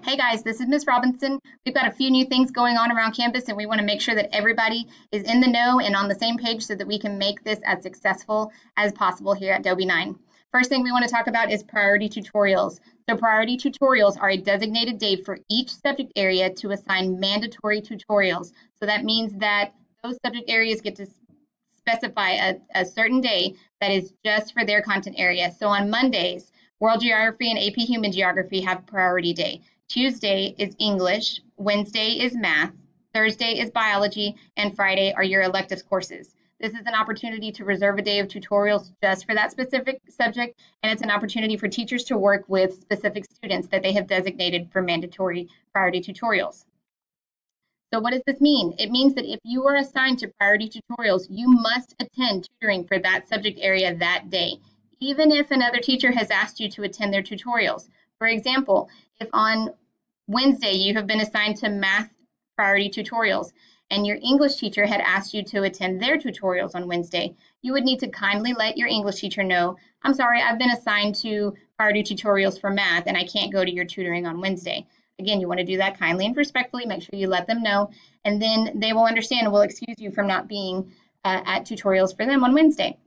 Hey guys, this is Miss Robinson. We've got a few new things going on around campus and we want to make sure that everybody is in the know and on the same page so that we can make this as successful as possible here at Dobie9. First thing we want to talk about is priority tutorials. So priority tutorials are a designated day for each subject area to assign mandatory tutorials. So that means that those subject areas get to specify a certain day that is just for their content area. So on Mondays, World Geography and AP Human Geography have priority day. Tuesday is English, Wednesday is math, Thursday is biology, and Friday are your electives courses. This is an opportunity to reserve a day of tutorials just for that specific subject, and it's an opportunity for teachers to work with specific students that they have designated for mandatory priority tutorials. So what does this mean? It means that if you are assigned to priority tutorials, you must attend tutoring for that subject area that day, even if another teacher has asked you to attend their tutorials. For example, if on Wednesday you have been assigned to math priority tutorials and your English teacher had asked you to attend their tutorials on Wednesday, you would need to kindly let your English teacher know, I'm sorry, I've been assigned to priority tutorials for math and I can't go to your tutoring on Wednesday. Again, you want to do that kindly and respectfully. Make sure you let them know, and then they will understand and will excuse you from not being at tutorials for them on Wednesday.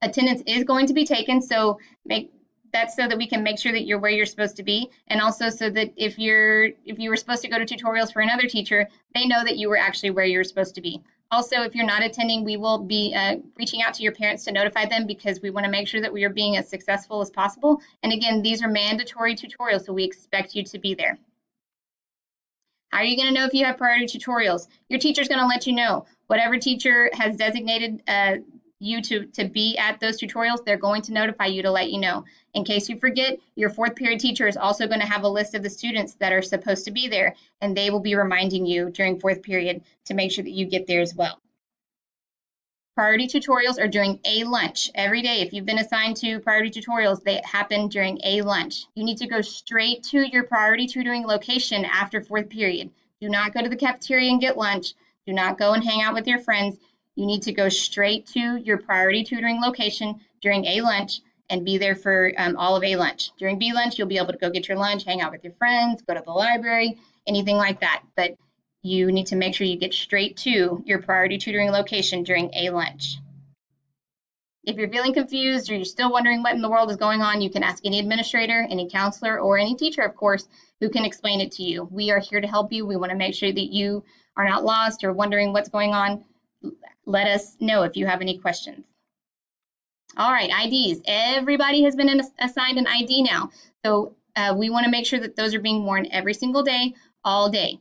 Attendance is going to be taken, so make that so that we can make sure that you're where you're supposed to be, and also so that if you were supposed to go to tutorials for another teacher, they know that you were actually where you're supposed to be. Also, if you're not attending, we will be reaching out to your parents to notify them because we want to make sure that we are being as successful as possible. And again, these are mandatory tutorials, so we expect you to be there. How are you going to know if you have priority tutorials? Your teacher's going to let you know. Whatever teacher has designated you to be at those tutorials, they're going to notify you to let you know. In case you forget, your fourth period teacher is also going to have a list of the students that are supposed to be there, and they will be reminding you during fourth period to make sure that you get there as well. Priority tutorials are during a lunch. Every day, if you've been assigned to priority tutorials, they happen during a lunch. You need to go straight to your priority tutoring location after fourth period. Do not go to the cafeteria and get lunch. Do not go and hang out with your friends. You need to go straight to your priority tutoring location during a lunch and be there for all of a lunch. During B lunch, you'll be able to go get your lunch, hang out with your friends, go to the library, anything like that. But you need to make sure you get straight to your priority tutoring location during a lunch. If you're feeling confused or you're still wondering what in the world is going on, you can ask any administrator, any counselor, or any teacher, of course, who can explain it to you. We are here to help you. We want to make sure that you are not lost or wondering what's going on. Let us know if you have any questions. All right, IDs. Everybody has been assigned an ID now. So we want to make sure that those are being worn every single day, all day.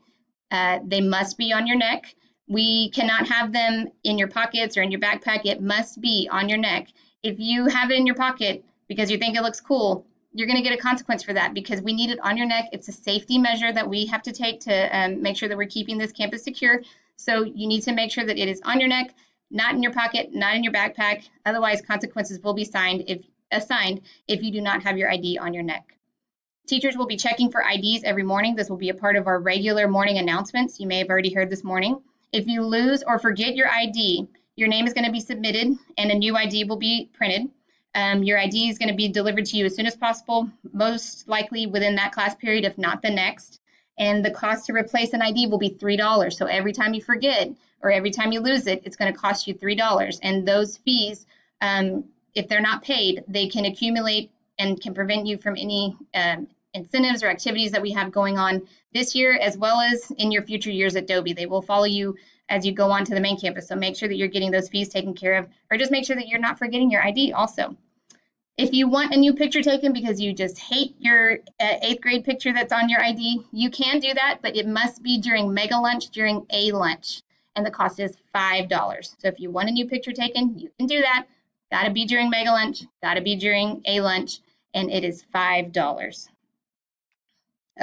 They must be on your neck. We cannot have them in your pockets or in your backpack. It must be on your neck. If you have it in your pocket because you think it looks cool, you're going to get a consequence for that because we need it on your neck. It's a safety measure that we have to take to make sure that we're keeping this campus secure. So you need to make sure that it is on your neck, not in your pocket, not in your backpack. Otherwise, consequences will be assigned if you do not have your ID on your neck. Teachers will be checking for IDs every morning. This will be a part of our regular morning announcements. You may have already heard this morning. If you lose or forget your ID, your name is going to be submitted and a new ID will be printed. Your ID is going to be delivered to you as soon as possible, most likely within that class period, if not the next. And the cost to replace an ID will be $3. So every time you forget or every time you lose it, it's going to cost you $3. And those fees, if they're not paid, they can accumulate and can prevent you from any incentives or activities that we have going on this year, as well as in your future years at Dobie. They will follow you as you go on to the main campus. So make sure that you're getting those fees taken care of, or just make sure that you're not forgetting your ID also. If you want a new picture taken because you just hate your 8th grade picture that's on your ID, you can do that, but it must be during mega lunch, during a lunch, and the cost is $5. So if you want a new picture taken, you can do that. Got to be during mega lunch, got to be during a lunch, and it is $5.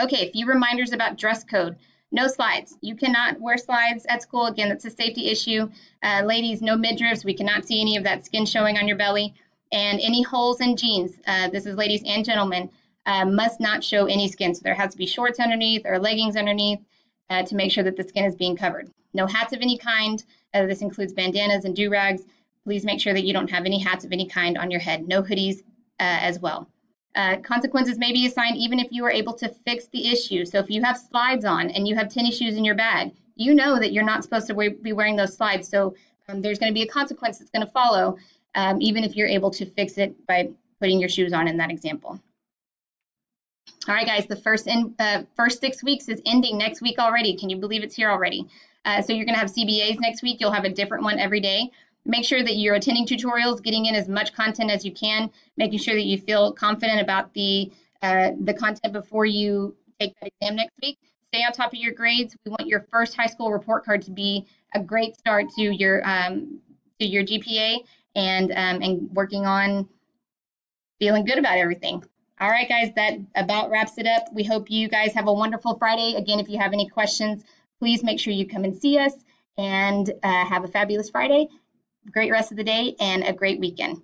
Okay, a few reminders about dress code. No slides. You cannot wear slides at school. Again, that's a safety issue. Ladies, no midriffs. We cannot see any of that skin showing on your belly. And any holes in jeans, this is ladies and gentlemen, must not show any skin. So there has to be shorts underneath or leggings underneath to make sure that the skin is being covered. No hats of any kind. This includes bandanas and do-rags. Please make sure that you don't have any hats of any kind on your head. No hoodies as well. Consequences may be assigned even if you are able to fix the issue. So if you have slides on and you have tennis shoes in your bag, you know that you're not supposed to be wearing those slides. So there's going to be a consequence that's going to follow, even if you're able to fix it by putting your shoes on in that example. All right, guys, the first 6 weeks is ending next week already. Can you believe it's here already? So you're going to have CBAs next week. You'll have a different one every day. Make sure that you're attending tutorials, getting in as much content as you can, making sure that you feel confident about the content before you take that exam next week. Stay on top of your grades. We want your first high school report card to be a great start to your GPA and working on feeling good about everything. All right, guys, that about wraps it up. We hope you guys have a wonderful Friday. Again, if you have any questions, please make sure you come and see us, and have a fabulous Friday, great rest of the day, and a great weekend.